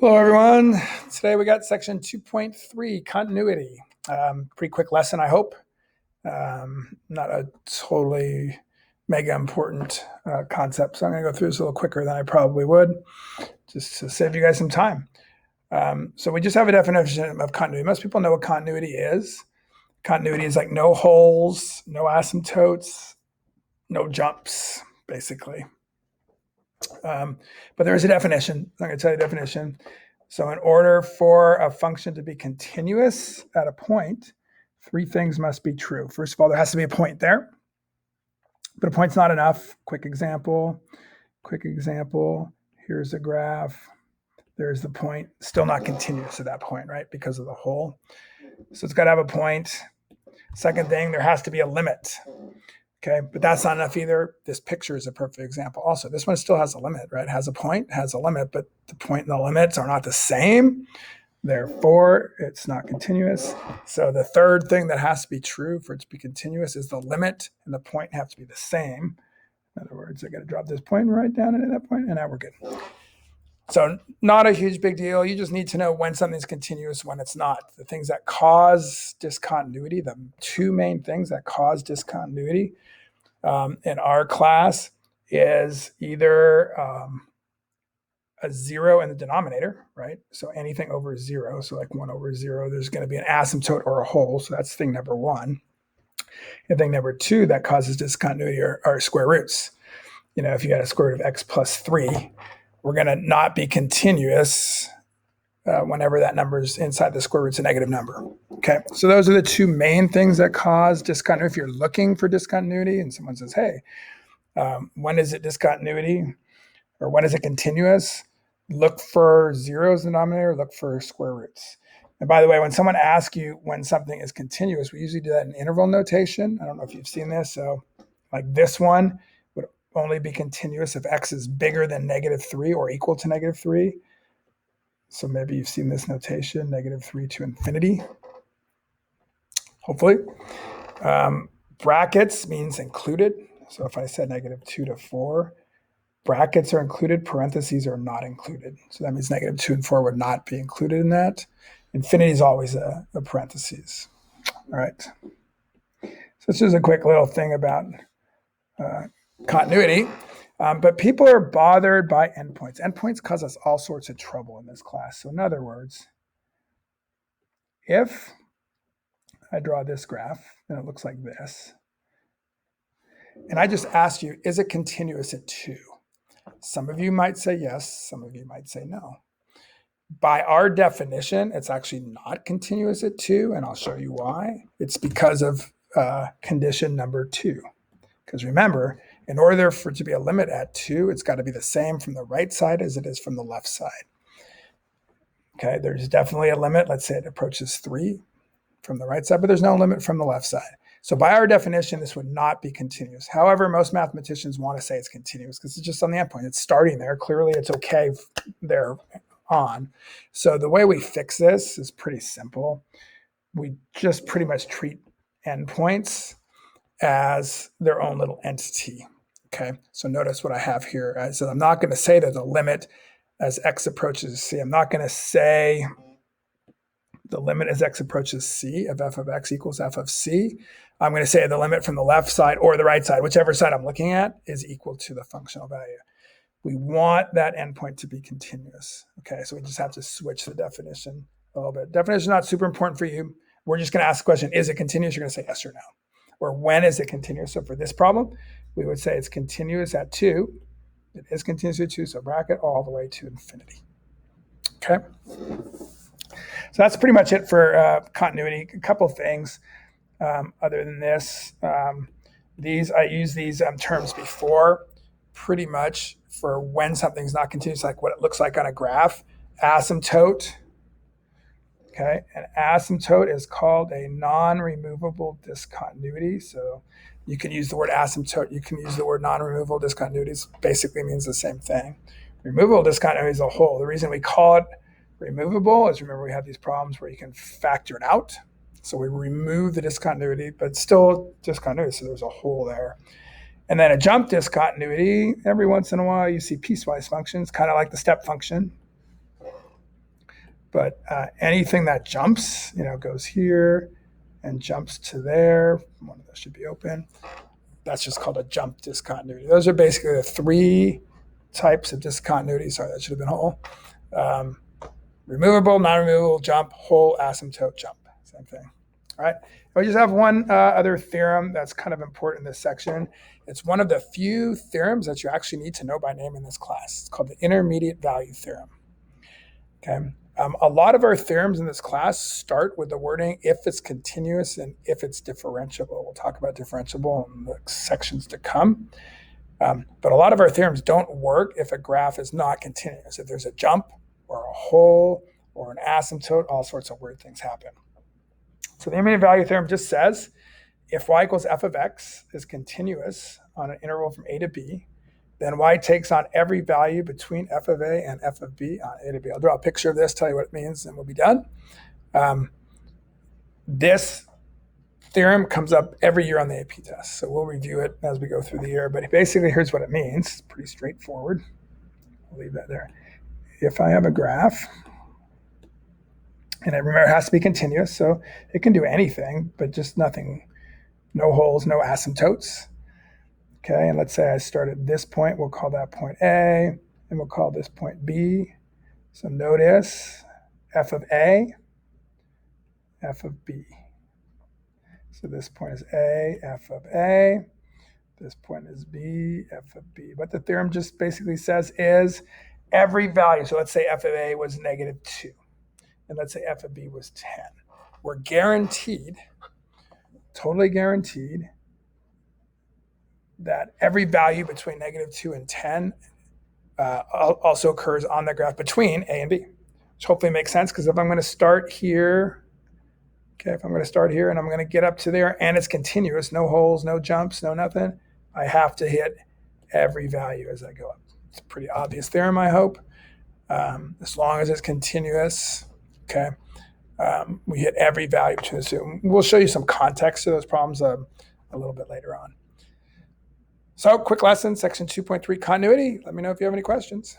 Hello, everyone. Today we got section 2.3, continuity. Pretty quick lesson, I hope. Not a totally mega important concept, so I'm going to go through this a little quicker than I probably would, just to save you guys some time. So we just have a definition of continuity. Most people know what continuity is. Continuity is like no holes, no asymptotes, no jumps, basically. But there's a definition. I'm going to tell you the definition. So in order for a function to be continuous at a point, three things must be true. First of all, there has to be a point there, but a point's not enough. Quick example. Here's a graph. There's the point. Still not continuous at that point, right? Because of the hole. So it's got to have a point. Second thing, there has to be a limit. Okay, but that's not enough either. This picture is a perfect example. Also, this one still has a limit, right? It has a point, has a limit, but the point and the limits are not the same. Therefore, it's not continuous. So the third thing that has to be true for it to be continuous is the limit and the point have to be the same. In other words, I got to drop this point right down into that point, and now we're good. So not a huge big deal. You just need to know when something's continuous, when it's not. The things that cause discontinuity, the two main things that cause discontinuity in our class is either a zero in the denominator, right? So anything over zero, so like 1 over 0, there's going to be an asymptote or a hole. So that's thing number one. And thing number two that causes discontinuity are square roots. You know, if you got a square root of x plus 3, we're going to not be continuous whenever that number is inside the square root's a negative number. Okay, so those are the two main things that cause discontinuity. If you're looking for discontinuity and someone says, hey, when is it discontinuity or when is it continuous? Look for zeros in the denominator, look for square roots. And by the way, when someone asks you when something is continuous, we usually do that in interval notation. I don't know if you've seen this. So like this one would only be continuous if x is bigger than -3 or equal to -3. So maybe you've seen this notation, -3 to infinity. Hopefully. Brackets means included. So if I said -2 to 4, brackets are included, parentheses are not included. So that means -2 and 4 would not be included in that. Infinity is always a parentheses. All right. So this is a quick little thing about continuity. But people are bothered by endpoints. Endpoints cause us all sorts of trouble in this class. So in other words, if I draw this graph and it looks like this, and I just asked you, is it continuous at 2? Some of you might say yes, some of you might say no. By our definition, it's actually not continuous at 2, and I'll show you why. It's because of condition number 2. Because remember, in order for it to be a limit at 2, it's got to be the same from the right side as it is from the left side. Okay, there's definitely a limit. Let's say it approaches 3 from the right side, but there's no limit from the left side. So by our definition, this would not be continuous. However, most mathematicians want to say it's continuous because it's just on the endpoint. It's starting there. Clearly, it's okay there on. So the way we fix this is pretty simple. We just pretty much treat endpoints as their own little entity. Okay, so notice what I have here. So I'm not going to say there's a limit as x approaches c. I'm not going to say the limit as x approaches c of f of x equals f of c. I'm going to say the limit from the left side or the right side, whichever side I'm looking at, is equal to the functional value. We want that endpoint to be continuous. Okay, so we just have to switch the definition a little bit. Definition is not super important for you. We're just going to ask the question, is it continuous? You're going to say yes or no. Or when is it continuous? So for this problem, we would say it's continuous at 2. It is continuous at 2, so bracket all the way to infinity. Okay. So that's pretty much it for continuity. A couple of things other than this. I used these terms before pretty much for when something's not continuous, like what it looks like on a graph. Asymptote. Okay, an asymptote is called a non-removable discontinuity. So you can use the word asymptote, you can use the word non-removable discontinuity. It basically means the same thing. Removable discontinuity is a whole. The reason we call it removable is, remember, we have these problems where you can factor it out. So we remove the discontinuity, but still discontinuity, so there's a hole there. And then a jump discontinuity, every once in a while you see piecewise functions, kind of like the step function. But anything that jumps, goes here and jumps to there. One of those should be open. That's just called a jump discontinuity. Those are basically the three types of discontinuity. Sorry, that should have been whole. Removable, non-removable, jump, whole, asymptote, jump. Same thing. All right. We just have one other theorem that's kind of important in this section. It's one of the few theorems that you actually need to know by name in this class. It's called the intermediate value theorem. Okay. A lot of our theorems in this class start with the wording if it's continuous and if it's differentiable. We'll talk about differentiable in the sections to come. But a lot of our theorems don't work if a graph is not continuous. If there's a jump or a hole or an asymptote, all sorts of weird things happen. So the intermediate value theorem just says if y equals f of x is continuous on an interval from a to b, then y takes on every value between f of a and f of b on a to b. I'll draw a picture of this, tell you what it means, and we'll be done. This theorem comes up every year on the AP test, so we'll review it as we go through the year. But basically, here's what it means. It's pretty straightforward. I'll leave that there. If I have a graph, and I remember it has to be continuous, so it can do anything, but just nothing, no holes, no asymptotes. Okay, and let's say I start at this point. We'll call that point A, and we'll call this point B. So notice f of A, f of B. So this point is A, f of A. This point is B, f of B. What the theorem just basically says is every value. So let's say f of A was -2, and let's say f of B was 10. We're guaranteed, totally guaranteed, that every value between -2 and 10 also occurs on the graph between A and B, which hopefully makes sense, because if I'm going to start here, if I'm going to start here and I'm going to get up to there and it's continuous, no holes, no jumps, no nothing, I have to hit every value as I go up. It's a pretty obvious theorem, I hope. As long as it's continuous, we hit every value between the two. We'll show you some context to those problems a little bit later on. So quick lesson, section 2.3, continuity. Let me know if you have any questions.